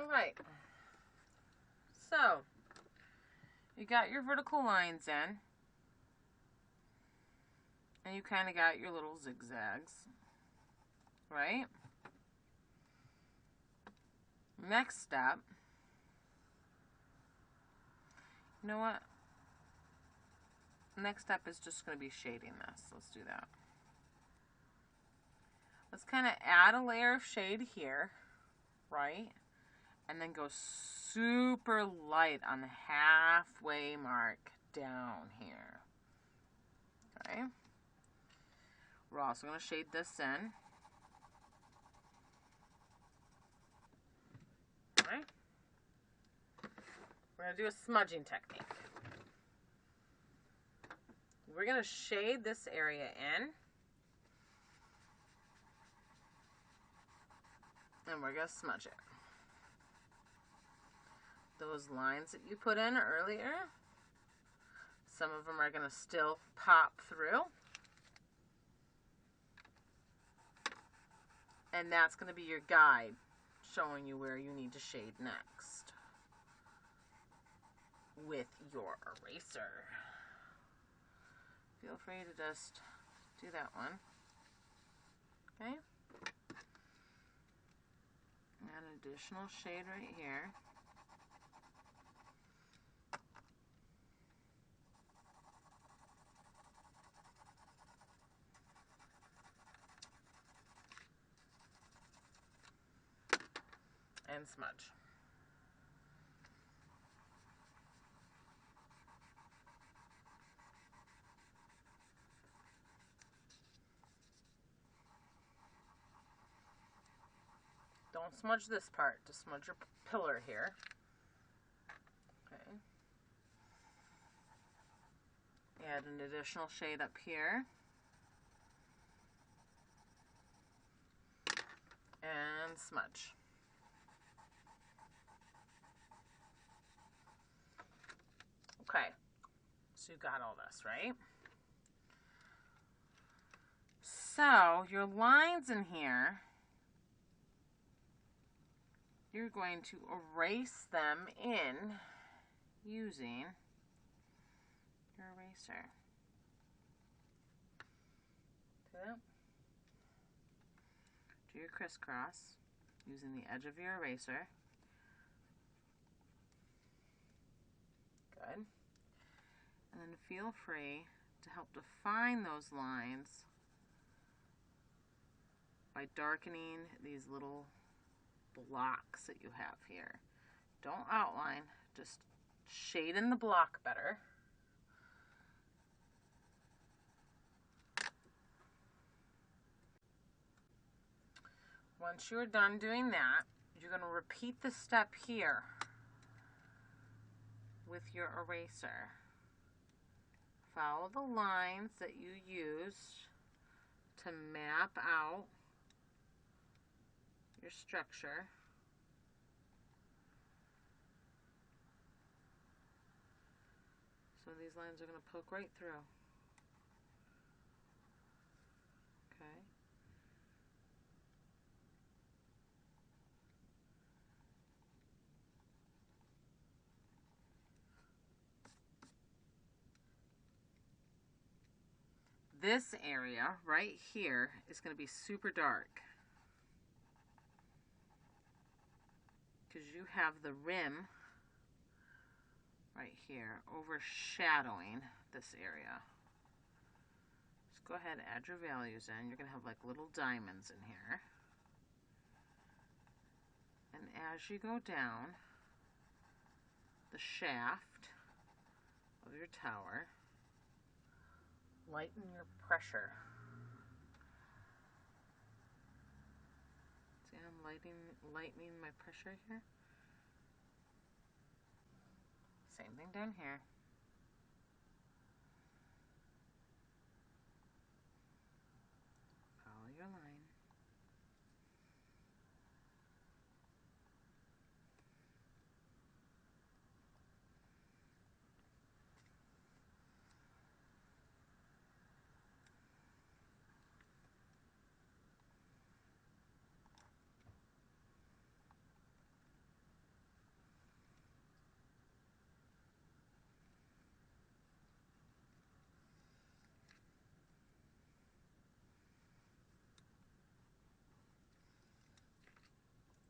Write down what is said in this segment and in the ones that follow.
All right. So, you got your vertical lines in. And you kind of got your little zigzags, right? Next step, you know what? Next step is just going to be shading this. Let's do that. Let's kind of add a layer of shade here, right? And then go super light on the halfway mark down here. Okay. We're also going to shade this in. Okay. We're going to do a smudging technique. We're going to shade this area in. And we're going to smudge it. Those lines that you put in earlier, some of them are going to still pop through. And that's going to be your guide showing you where you need to shade next with your eraser. Feel free to just do that one. Okay? Add an additional shade right here. And smudge. Don't smudge this part, just smudge your pillar here. Okay. Add an additional shade up here. And smudge. Okay, so you got all this, right? So your lines in here, you're going to erase them in using your eraser. See that? Do your crisscross using the edge of your eraser. Good. And then feel free to help define those lines by darkening these little blocks that you have here. Don't outline, just shade in the block better. Once you're done doing that, you're going to repeat the step here with your eraser. Follow the lines that you used to map out your structure. So these lines are going to poke right through. Okay. This area right here is going to be super dark because you have the rim right here overshadowing this area. Just go ahead and add your values in. You're going to have like little diamonds in here. And as you go down the shaft of your tower, lighten your pressure. See, I'm lightening my pressure here. Same thing down here. Follow your line.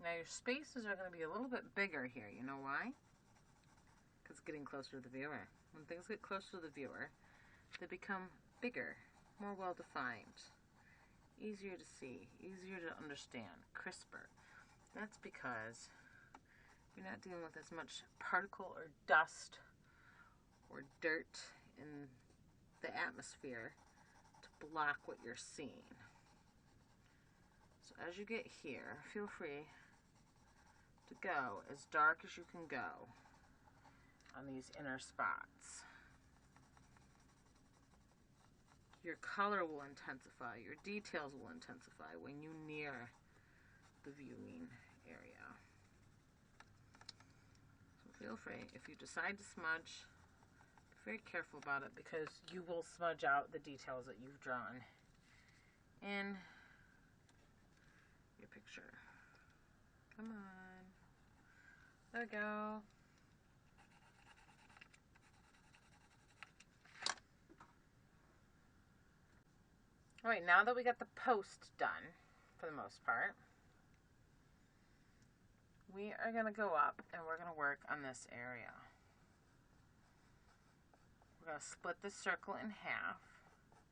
Now your spaces are going to be a little bit bigger here. You know why? Because it's getting closer to the viewer. When things get closer to the viewer, they become bigger, more well-defined, easier to see, easier to understand, crisper. That's because you're not dealing with as much particle or dust or dirt in the atmosphere to block what you're seeing. So as you get here, feel free to go as dark as you can go on these inner spots. Your color will intensify, your details will intensify when you near the viewing area. So feel free, if you decide to smudge, be very careful about it because you will smudge out the details that you've drawn in your picture. Come on. There we go. All right, now that we got the post done, for the most part, we are going to go up and we're going to work on this area. We're going to split this circle in half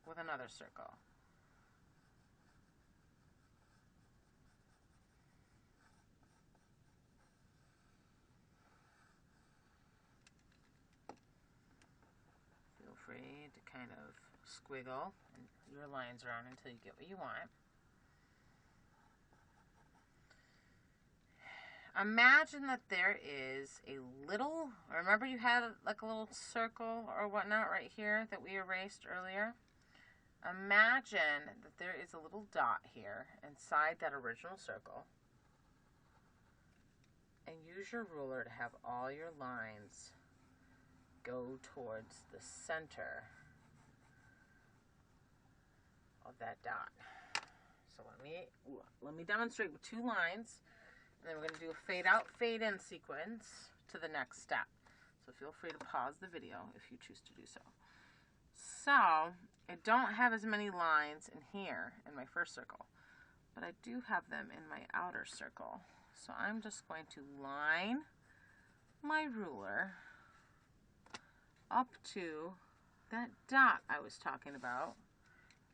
with another circle. Feel free to kind of squiggle your lines around until you get what you want. Imagine that there is a little, remember you had like a little circle or whatnot right here that we erased earlier? Imagine that there is a little dot here inside that original circle, and use your ruler to have all your lines go towards the center of that dot. So let me demonstrate with 2 lines, and then we're going to do a fade out, fade in sequence to the next step. So feel free to pause the video if you choose to do so. So I don't have as many lines in here in my first circle, but I do have them in my outer circle. So I'm just going to line my ruler up to that dot I was talking about,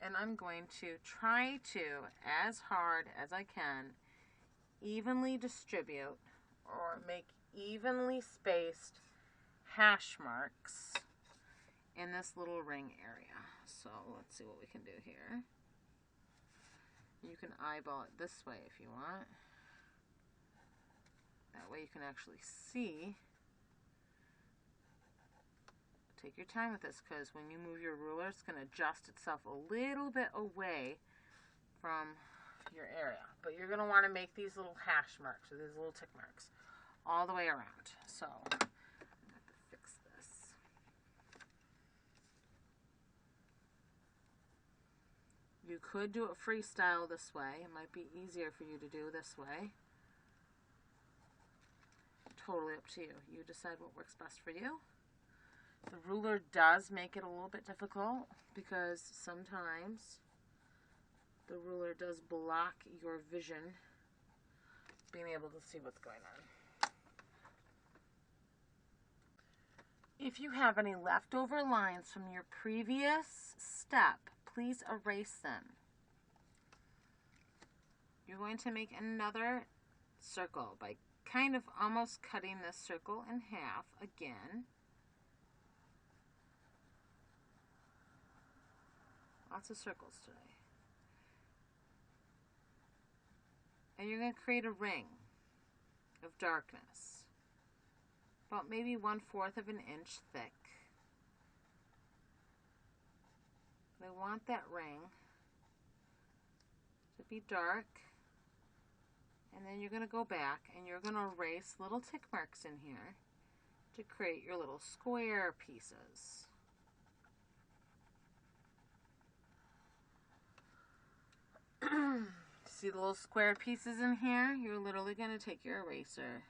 and I'm going to try to, as hard as I can, evenly distribute or make evenly spaced hash marks in this little ring area. So let's see what we can do here. You can eyeball it this way if you want. That way you can actually see. Take your time with this, because when you move your ruler, it's going to adjust itself a little bit away from your area. But you're going to want to make these little hash marks, or these little tick marks, all the way around. So I'm going to have to fix this. You could do it freestyle this way. It might be easier for you to do this way. Totally up to you. You decide what works best for you. The ruler does make it a little bit difficult because sometimes the ruler does block your vision, being able to see what's going on. If you have any leftover lines from your previous step, please erase them. You're going to make another circle by kind of almost cutting this circle in half again. Lots of circles today. And you're going to create a ring of darkness, about maybe 1/4 of an inch thick. I want that ring to be dark, and then you're going to go back and you're going to erase little tick marks in here to create your little square pieces. See the little square pieces in here? You're literally going to take your eraser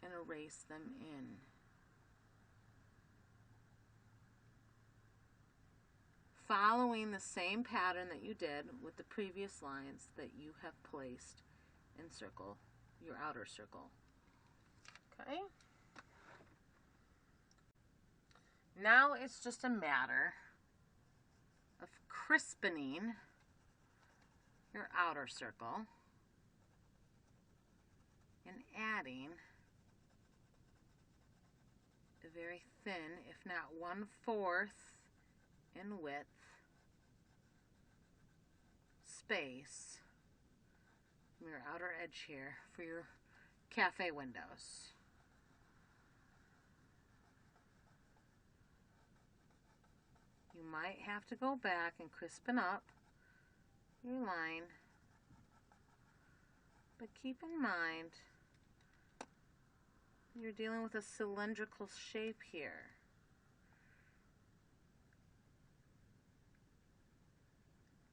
and erase them in. following the same pattern that you did with the previous lines that you have placed in your outer circle. Okay? Now it's just a matter of crispening your outer circle and adding a very thin, if not 1/4 in width, space from your outer edge here for your cafe windows. You might have to go back and crispen up your line, but keep in mind you're dealing with a cylindrical shape here.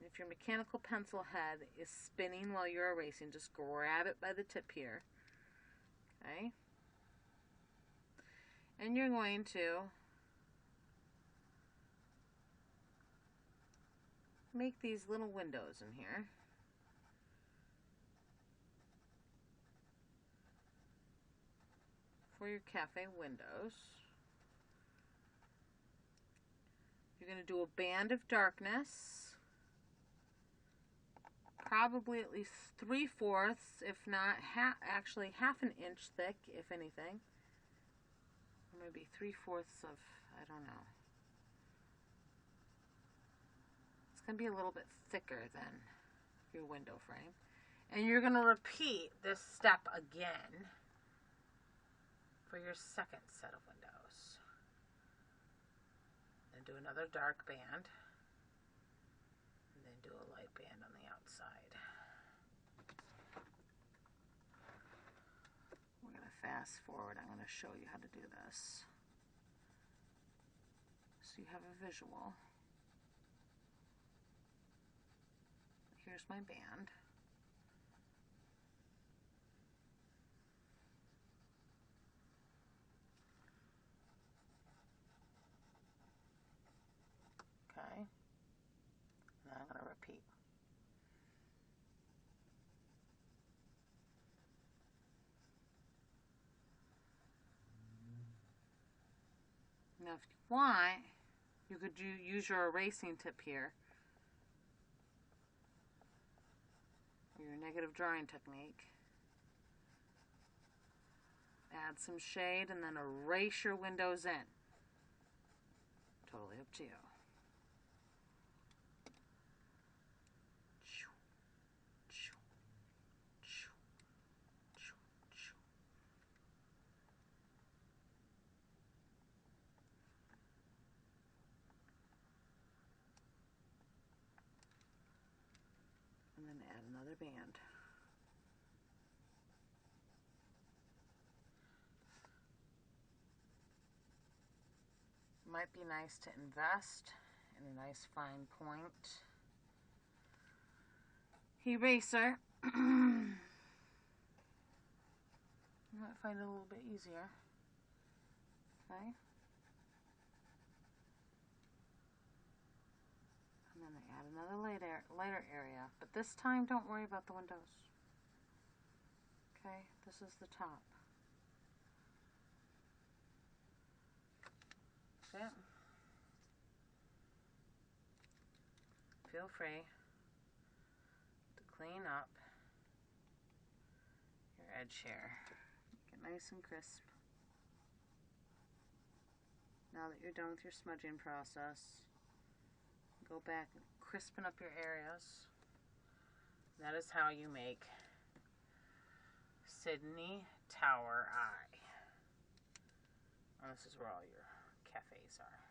If your mechanical pencil head is spinning while you're erasing, just grab it by the tip here. Okay? And you're going to make these little windows in here. For your cafe windows. You're going to do a band of darkness, probably at least 3/4, if not actually half an inch thick, if anything. Or maybe 3/4 of, I don't know. It's going to be a little bit thicker than your window frame. And you're going to repeat this step again for your second set of windows. Then do another dark band, and then do a light band on the outside. We're going to fast forward. I'm going to show you how to do this, so you have a visual. Here's my band. Okay, now I'm going to repeat. Now if you want, you could use your erasing tip here, or your negative drawing technique. Add some shade and then erase your windows in. Totally up to you. And then add another band. Might be nice to invest in a nice fine point eraser. You might find it a little bit easier. Okay. And then I add another lighter area, but this time don't worry about the windows. Okay, this is the top. That's it. Feel free to clean up your edge here. Make it nice and crisp. Now that you're done with your smudging process, go back and crispen up your areas. That is how you make Sydney Tower Eye. And this is where all your cafes are.